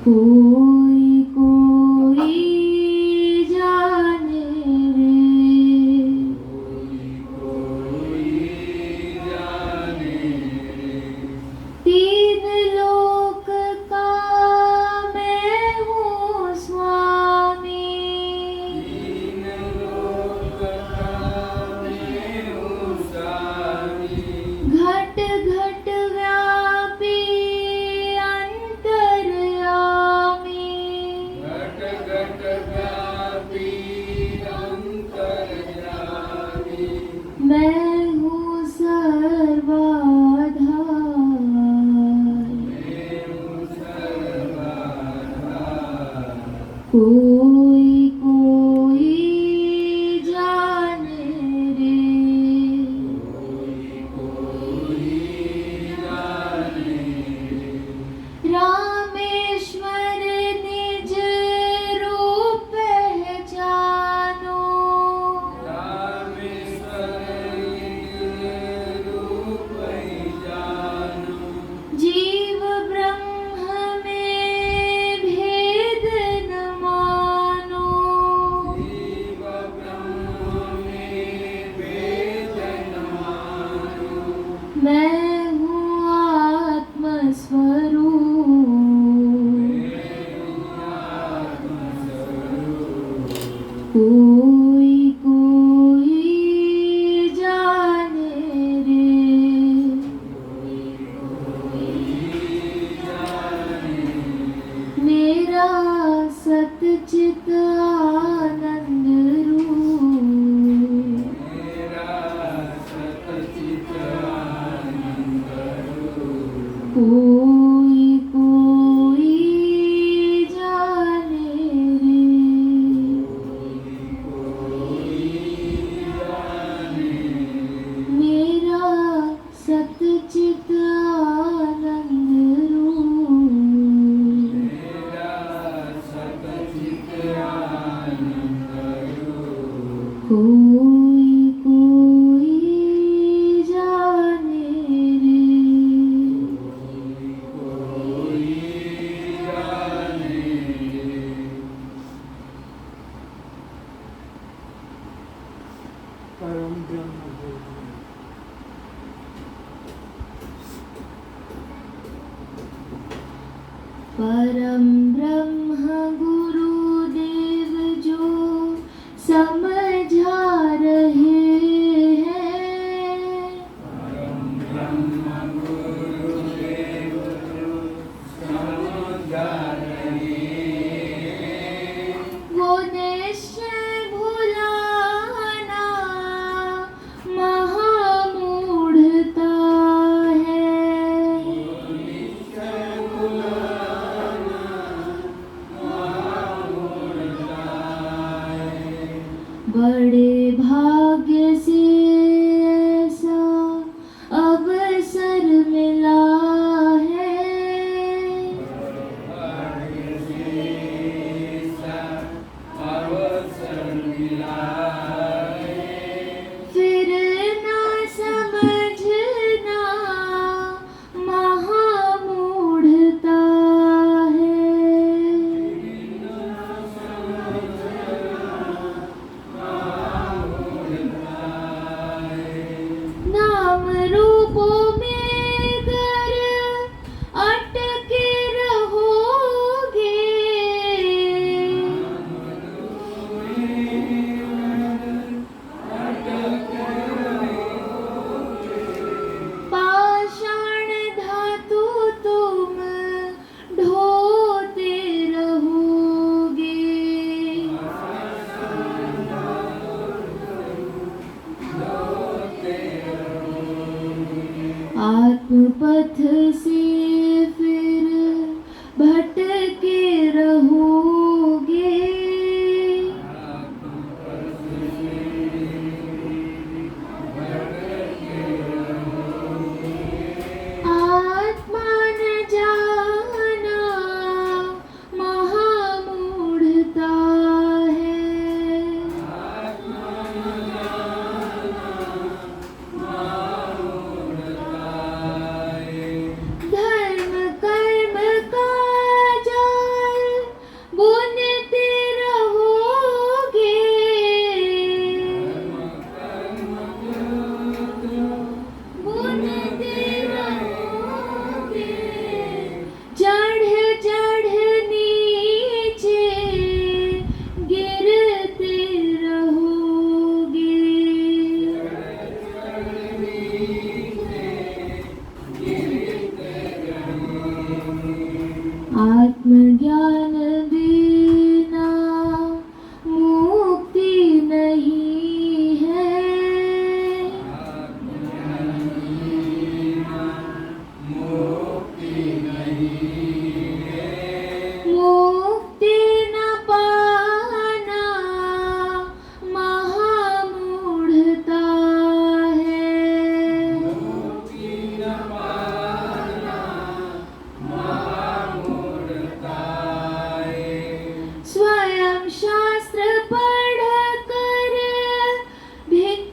कोई कोई जाने रे, तीन लोक का मैं हूँ स्वामी, घट घट व्यापी अंतर्यामी, मैं हूँ सर्वाधार, कोई कोई जाने रे, रामेश्वर निज रूप पहचानो, जीव ब्रह्म में भेद न मानो, मैं हूँ आत्मस्वरूप, कोई कोई जाने रे, मेरा सतचित आनंद रूप, कोई कोई जाने रे, मेरा सतचित आनंद रूप, कोई कोई जाने रे, परम ब्रह्म परम ब्रह्म गुरुदेव जो समझा रहे हैं, वो निश्चय भुलाना महामूढ़ता है, बड़े भाग्य से ऐसा अवसर मिला है, फिर ना समझना महामूढ़ता है, आत्मज्ञान बिना मुक्ति नहीं है। मुक्ति न पाना महामूढ़ता है। स्वयं शास्त्र पढ़ कर भेद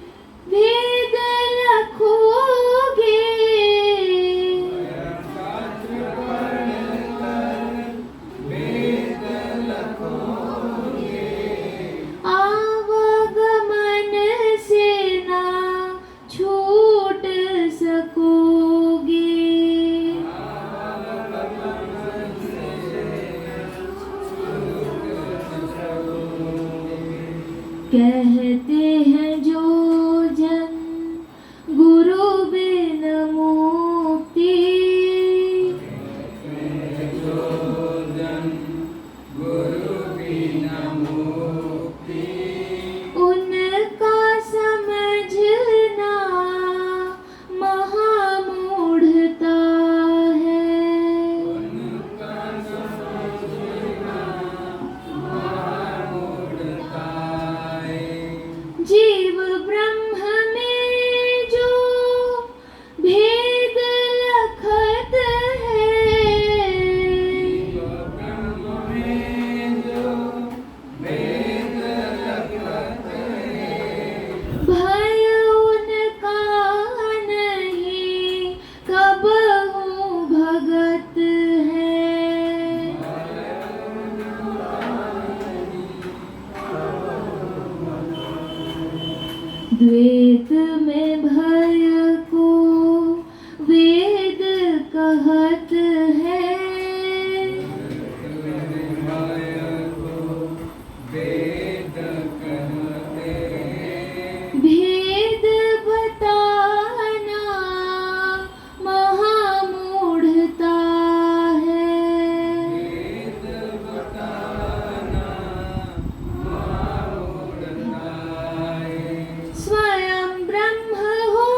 लखोगे। आवागमन से ना छूट सकोगे। कहते हैं जो जन गुरु बिन मुक्ति, उनका समझना महामूढ़ता है। जीव ब्रह्म में जो भेद लखत है, भय उनका नहीं कबहू भगत है। द्वैत में भय को वेद कहत है। भेद बताना महामूढ़ता है। स्वयं ब्रह्म हो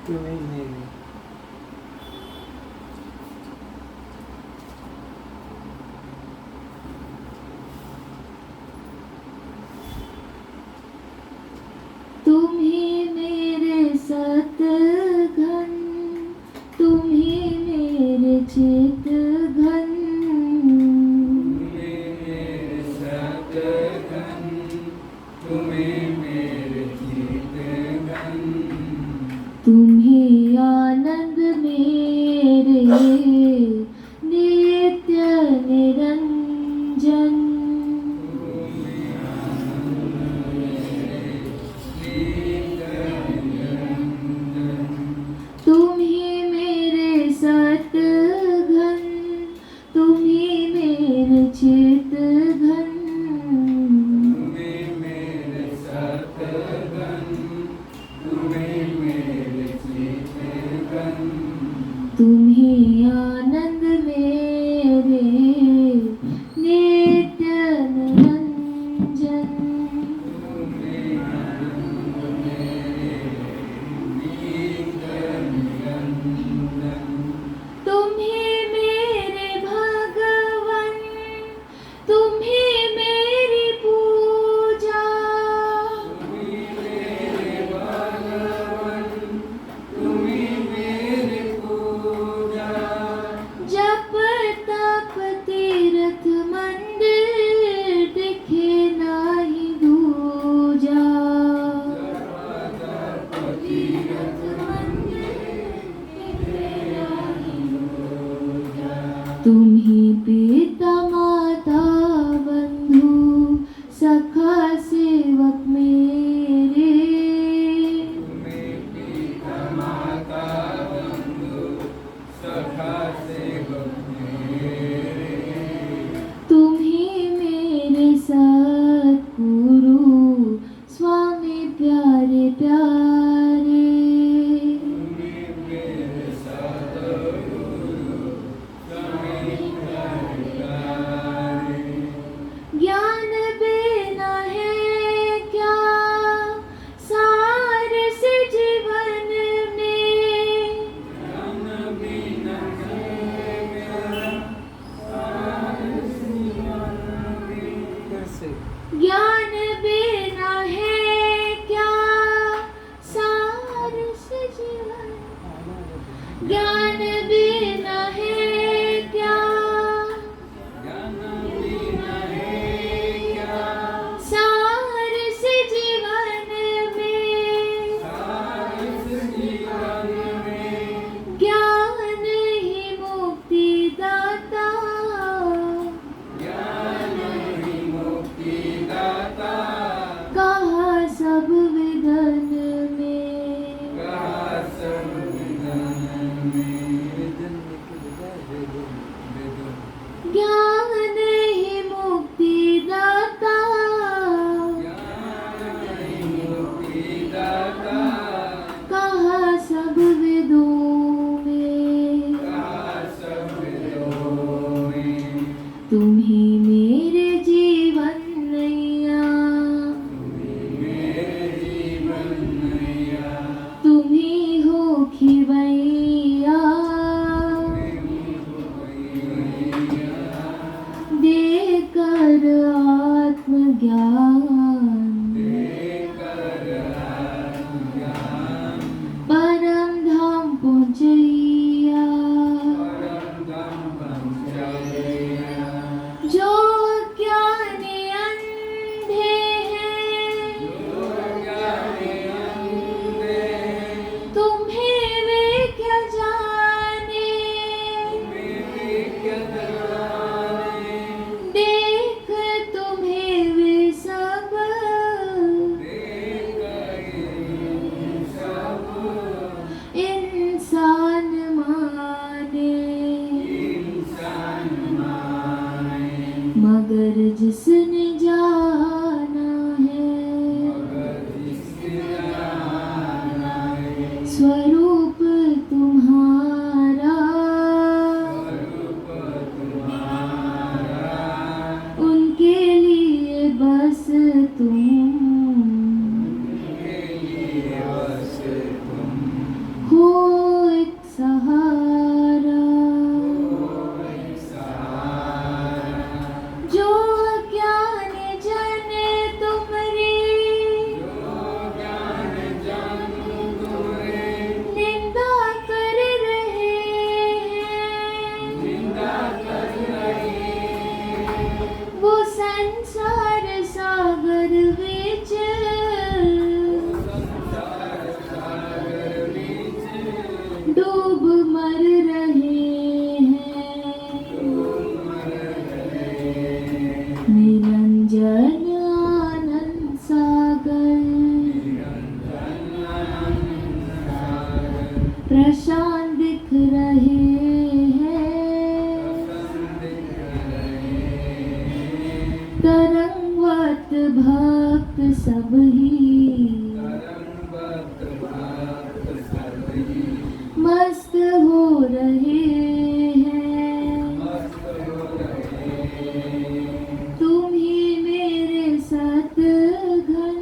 तुम्हें मेरे तुम ही मेरे सतघन, तुम ही मेरे चितघन, तुम ही आनंद मेरे नित्य निरंजन, तुम ही मेरे सतघन, तुम ही मेरे चितघन, तुम ही आनंद मेरे नित्य निरंजन, तुम ही मेरे भगवन, तुम ही मेरी पूजा, जप तप तीर्थ मंदिर दिखे नाही दूजा, तुम ही पिता माता बंधु सखा सेवक मेरे, तुम ही मेरे सद्गुरु स्वामी प्यारे प्यारे, ज्ञान बिना है क्या सार से जीवन में, कैसे ज्ञान बिना है क्या सार से जीवन, ज्ञान बिना है क्या सार से जीवन में, ज्ञान ही मुक्ति दाता, कहा सब विधन में, प्रशांत दिख रहे हैं, तरंगवत भक्त सब ही मस्त हो रहे हैं। तुम ही मेरे सतगन,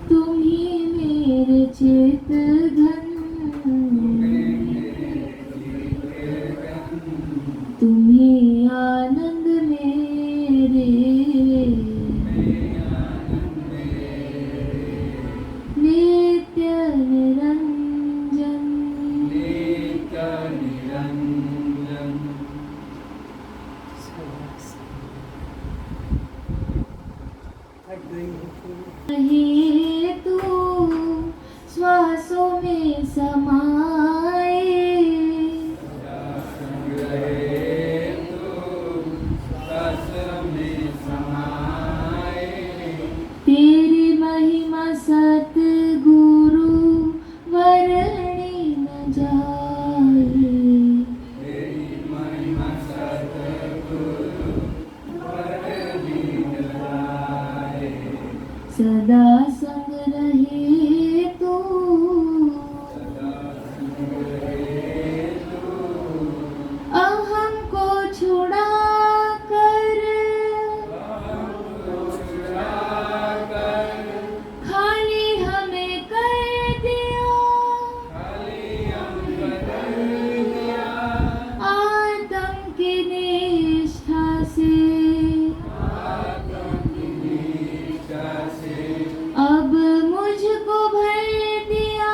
तुम ही मेरे चेतगन, तुम ही आनंद मेरे, नित्य निरंजन। रहे तू श्वासों में समाए, तेरी महिमा सतगुरु वर्णि न जाए। सदा संग रहे तू, अहम को छुड़ा कर, खाली हमें कर दिया, आत्म की निष्ठा से। अब मुझको भर दिया,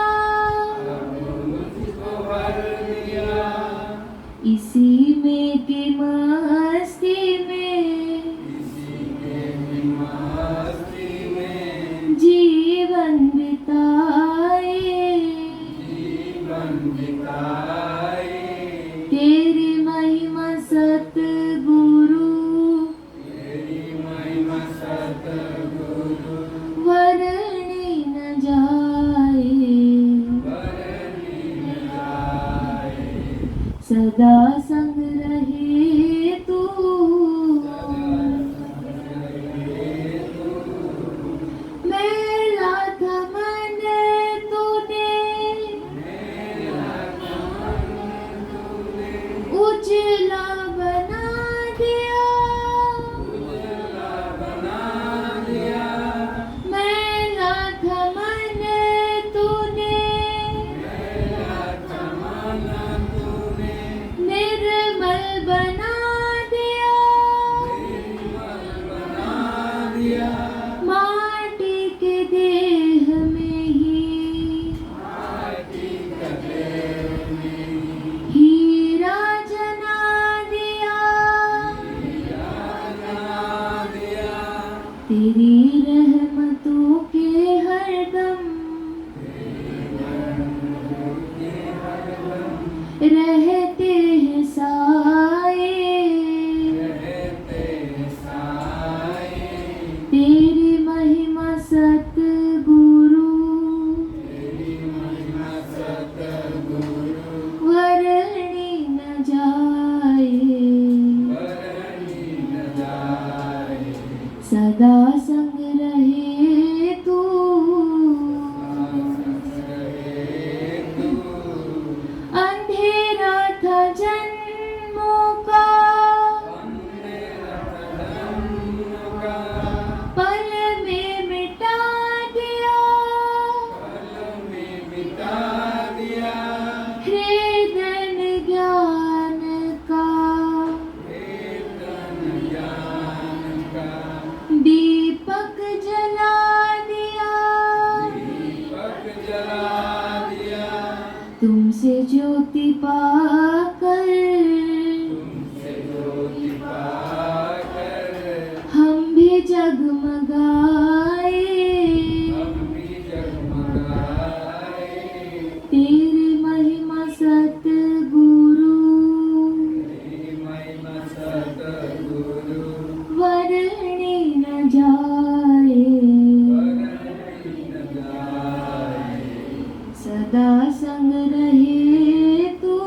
सदा संग रहे तू,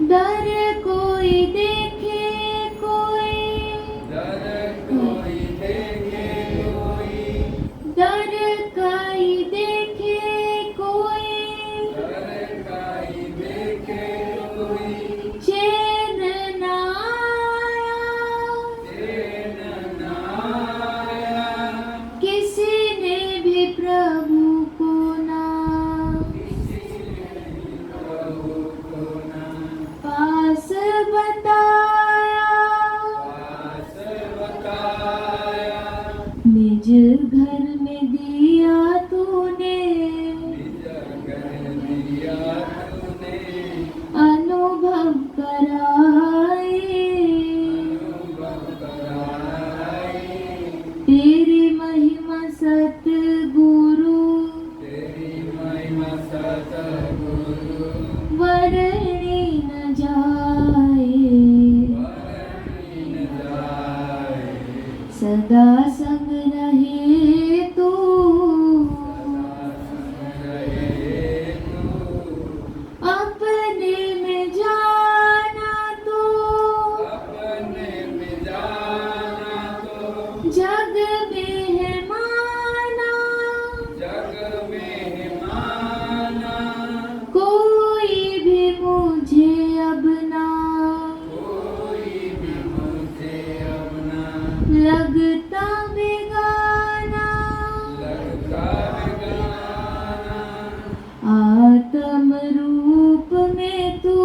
डर कोई देखे कोई, डर काई देखे कोई, चैन ना आया, किसी ने भी प्रभु को ना पास बताया, निज घर में दिया तूने, अनुभव कराए, तेरी महिमा सतगुरु, वर्णी न जाए, सदा संग रहे तू, अपने में जाना तो, जग में है माना, कोई भी मुझे अब ना लगता बेगाना, आत्म रूप में तू,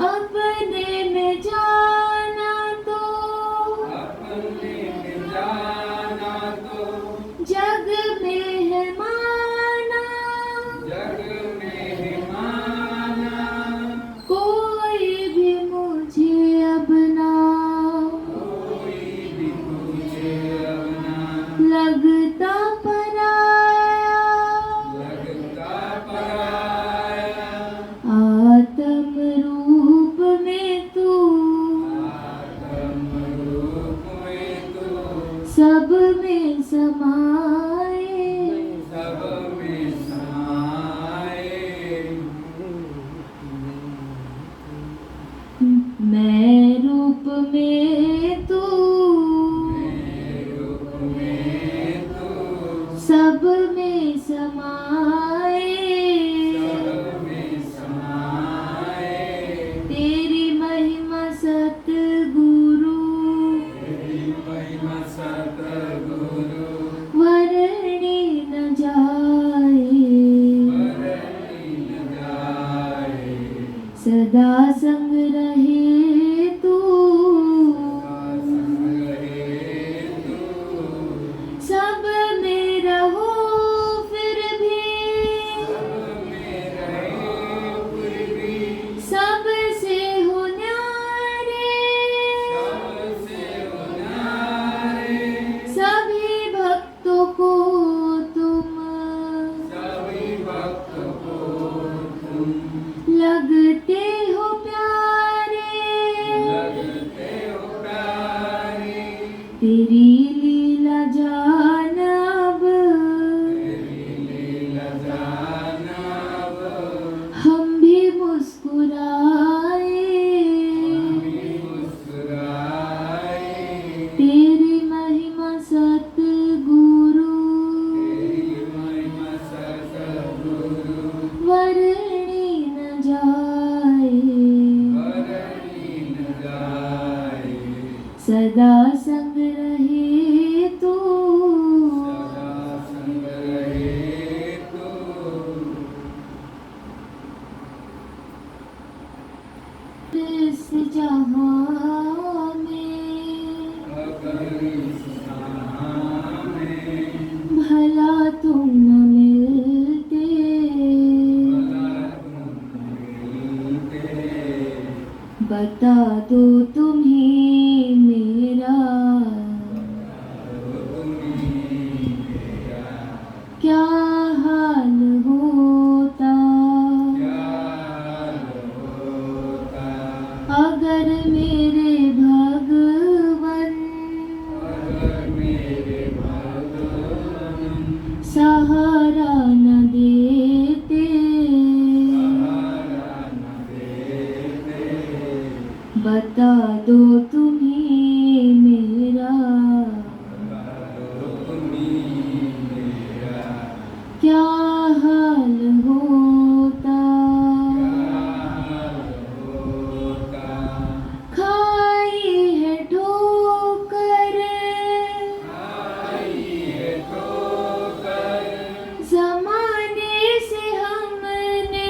अपने में जाना तो, जग में है माना, कोई भी मुझे अब ना लगता पराया, आत्म रूप में तू, सब में समाए, मैं रूप में तू, सब में समाए, तेरी महिमा सतगुरु, वर्णी न जाए, सदा संग रहे तू, सब में रहो फिर भी, सब से हो न्यारे, सभी भक्तों को तुम लगते हो प्यारे, तेरी लीला जानब, हम भी मुस्कुराए, तेरी महिमा सतगुरु, वर्णी न जाए, सदा संग रहे तू, इस जहां में भला तुम न मिलते, बता दो तुम्हें मेरा क्या हाल होता, बता दो तुम्हें मेरा क्या हाल होता। खाई है ठोकर जमाने से हमने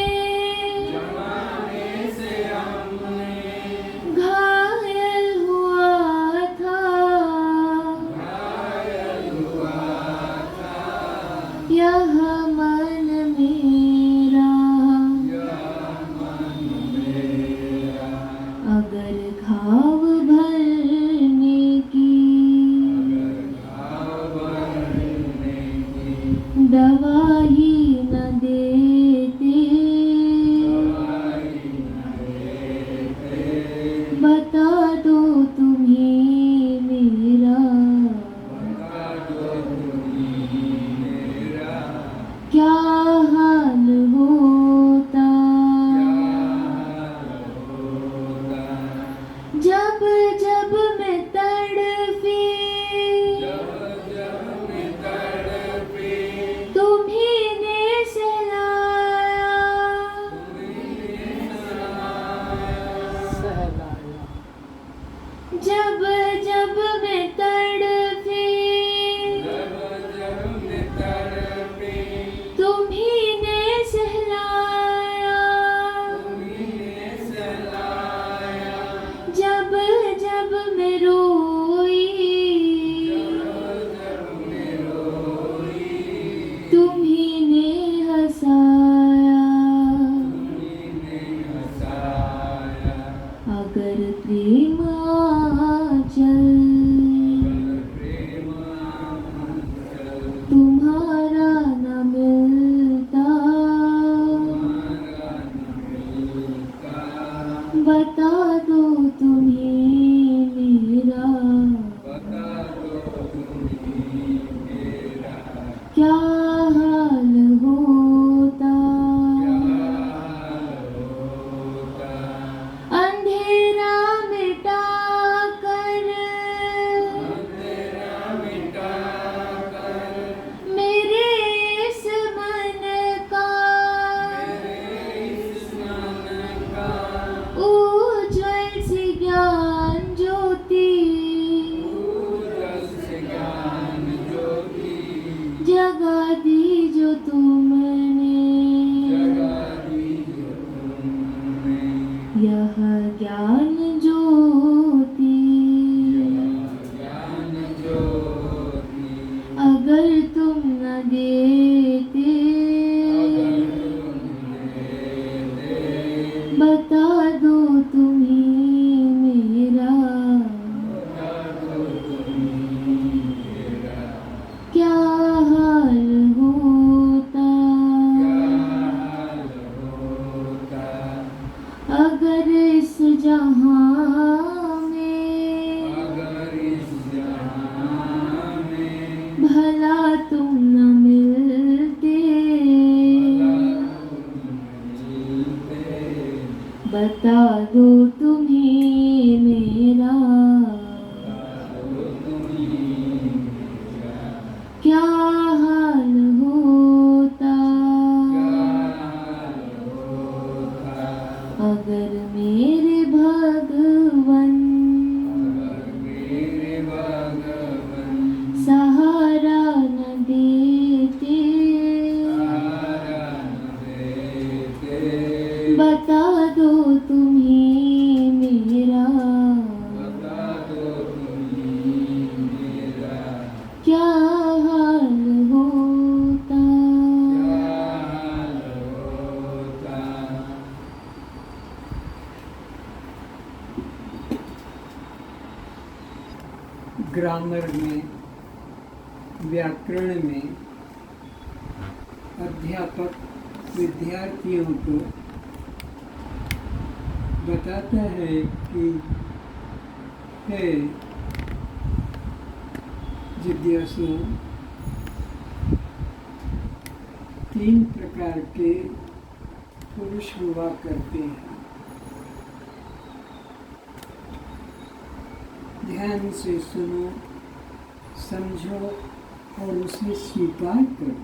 घायल हुआ था यह मन मेरा अगर घाव भरने की दवा ही न देते बता दो तुम्हें मेरा क्या हाल होता। जब जब मैं तड़पी तुम्हीं ने सहलाया। जब जब मैं तड़पी तुम्हीं ने सहलाया। जब जब मैं रोई तुम्हीं ने हंसाया। अगर प्रेम आंचल तुम्हारा न मिलता बता दो तुम्हें मेरा क्या हाल होता। अंधेरा मिटा कर मेरे इस मन का उज्ज्वल सी ज्ञान ज्योति जगा दी जो तुमने। यह ज्ञान ज्योति अगर तुम न देते बता दो तुम्हें मेरा क्या हाल होता। अगर इस जहां में भला तुम न मिलते बता दो तुम्हें मेरा क्या हाल होता। अगर मेरे भगवन सहारा न देते बता दो तुम्हें मेरा क्या हाल होता। ग्रामर में, व्याकरण में अध्यापक विद्यार्थियों को बताता है कि हे जिज्ञासु, 3 प्रकार के पुरुष हुआ करते हैं। ध्यान से सुनो, समझो और उसे स्वीकार करो।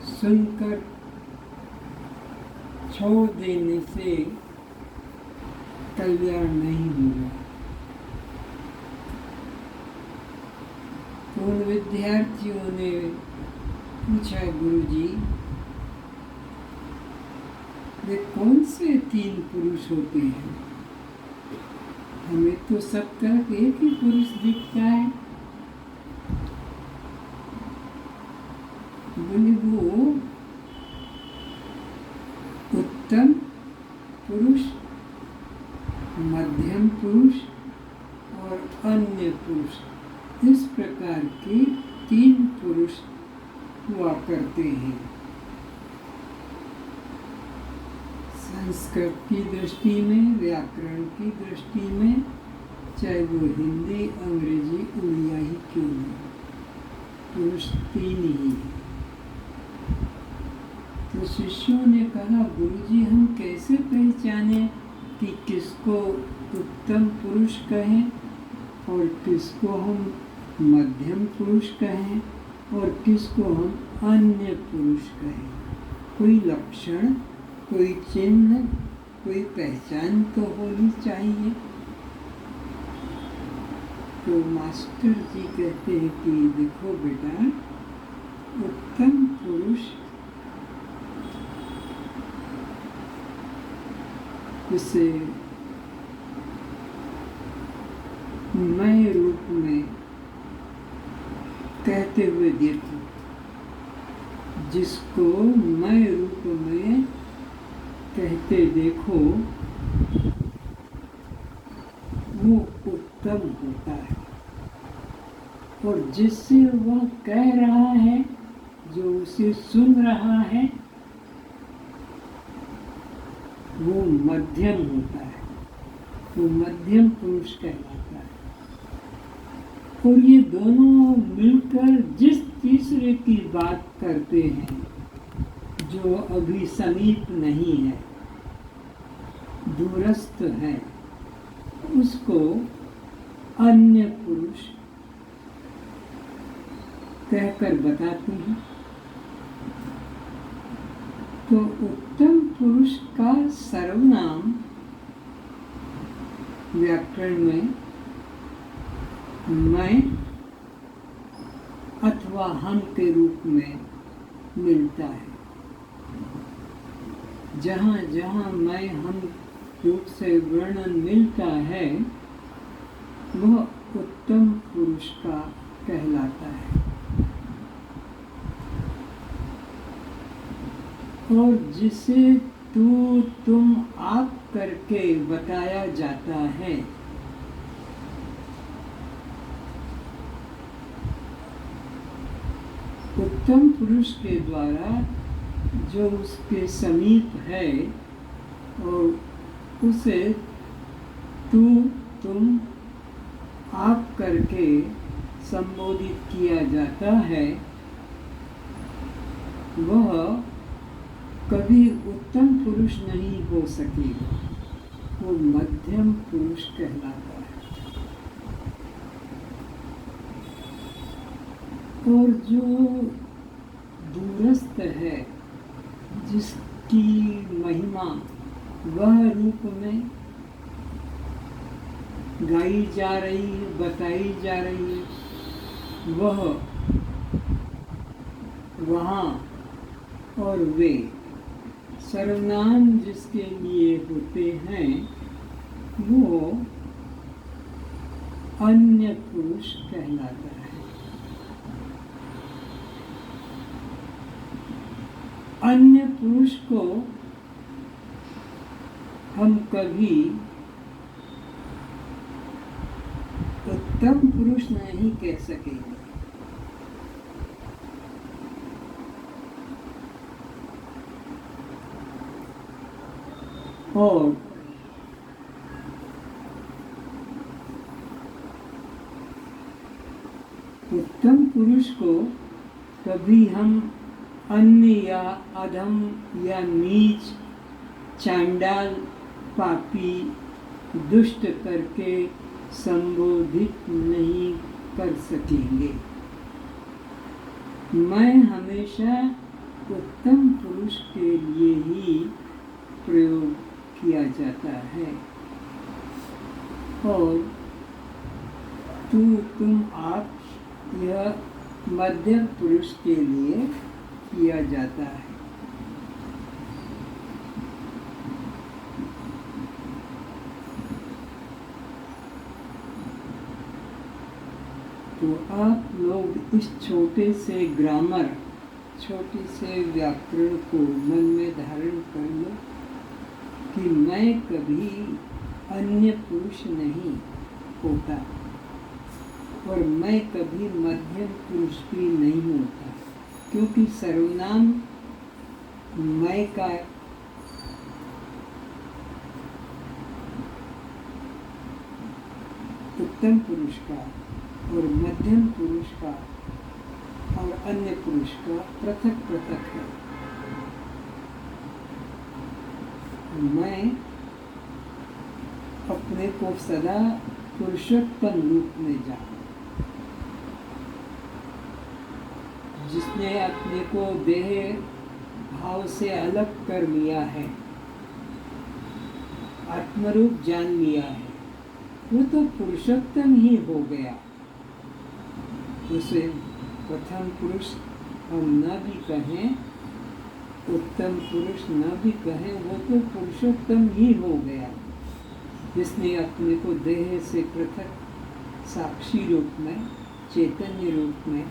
सुनकर छोड़ देने से कल्याण नहीं होगा। तो उन विद्यार्थियों ने पूछा, गुरुजी, वे कौन से 3 पुरुष होते हैं? हमें तो सब तरफ एक ही पुरुष दिखता है। बोले, वो उत्तम पुरुष, मध्यम पुरुष और अन्य पुरुष, इस प्रकार के 3 पुरुष हुआ करते हैं। संस्कृत की दृष्टि में, व्याकरण की दृष्टि में, चाहे वो हिंदी, अंग्रेजी, उड़िया ही क्यों नहीं, पुरुष 3 ही है। तो शिष्यों ने कहा, गुरुजी, हम कैसे पहचाने कि किसको उत्तम पुरुष कहें और किसको हम मध्यम पुरुष कहें और किसको हम अन्य पुरुष कहें? कोई लक्षण, कोई चिन्ह, कोई पहचान तो होनी चाहिए। तो मास्टर जी कहते हैं कि देखो बेटा, उत्तम पुरुष इसे मैं रूप में कहते हुए देखो। जिसको मैं रूप में कहते देखो वो उत्तम होता है, और जिससे वह कह रहा है, जो उसे सुन रहा है, वो मध्यम होता है, वो मध्यम पुरुष कहलाता है। और ये दोनों मिलकर जिस तीसरे की बात करते हैं, जो अभी समीप नहीं है, दूरस्थ है, उसको अन्य पुरुष कहकर बताते हैं। तो उत्तम पुरुष का सर्वनाम व्याकरण में मैं अथवा हम के रूप में मिलता है। जहाँ जहाँ मैं हम रूप से वर्णन मिलता है, वह उत्तम पुरुष का कहलाता है। और जिसे तू, तुम, आप करके बताया जाता है, उत्तम पुरुष के द्वारा जो उसके समीप है और उसे तू, तुम, आप करके संबोधित किया जाता है, वह कभी उत्तम पुरुष नहीं हो सकेगा, वो मध्यम पुरुष कहलाता है। और जो दूरस्थ है, जिसकी महिमा वह रूप में गाई जा रही है, बताई जा रही है, वह, वहाँ और वे सर्वनाम जिसके लिए होते हैं, वो अन्य पुरुष कहलाता है। अन्य पुरुष को हम कभी उत्तम पुरुष नहीं कह सकेंगे। और उत्तम पुरुष को कभी हम अन्य या अधम या नीच, चांडाल, पापी, दुष्ट करके संबोधित नहीं कर सकेंगे। मैं हमेशा उत्तम पुरुष के लिए ही प्रयोग किया जाता है और तू, तुम, आप यह मध्यम पुरुष के लिए किया जाता है। तो आप लोग इस छोटे से ग्रामर, छोटे से व्याकरण को मन में धारण कर लो कि मैं कभी अन्य पुरुष नहीं होता और मैं कभी मध्यम पुरुष भी नहीं होता, क्योंकि सर्वनाम मैं का उत्तम पुरुष का और मध्यम पुरुष का और अन्य पुरुष का पृथक पृथक है। मैं अपने को सदा पुरुषोत्तम रूप में जानूं, जिसने अपने को देह भाव से अलग कर लिया है, आत्मरूप जान लिया है, वो तो पुरुषोत्तम ही हो गया। उसे प्रथम पुरुष हम न भी कहें, उत्तम पुरुष न भी कहें, वो तो पुरुषोत्तम ही हो गया, जिसने अपने को देह से पृथक साक्षी रूप में, चैतन्य रूप में,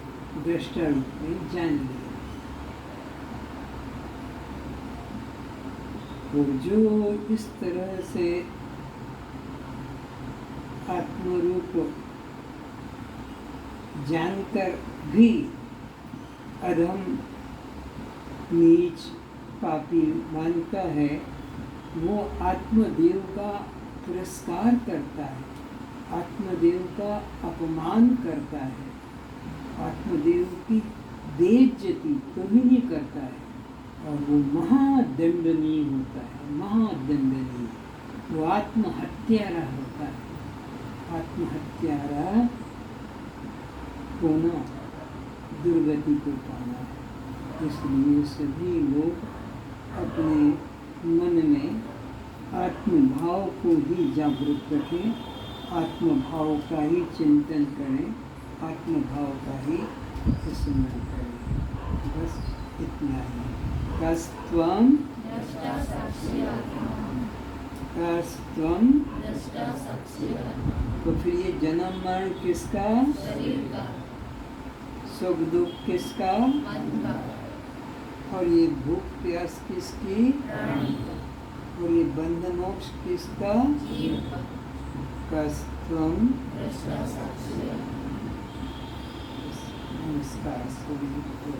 दृष्टा रूप में जान लिया। और जो इस तरह से आत्मरूप जानकर भी अधम, नीच, पापी मानता है, वो आत्मदेव का तिरस्कार करता है, आत्मदेव का अपमान करता है, आत्मदेव की बेइज्जती कभी करता है और वो महादंडनीय होता है, महादंडनीय। वो आत्महत्यारा होता है। आत्महत्यारा होना दुर्गति को पाना है। इसलिए सभी लोग अपने मन में आत्मभाव को ही जागरूक रखें, आत्मभाव का ही चिंतन करें, आत्मभाव का ही स्मरण करें। बस इतना ही। कस्त्वं कस्त्वं, तो फिर ये जन्म मरण किसका? सुख दुख किसका? और ये भूख प्यास किसकी? और ये बंध मोक्ष किसका? कस्त्वं। नमस्कार सभी को।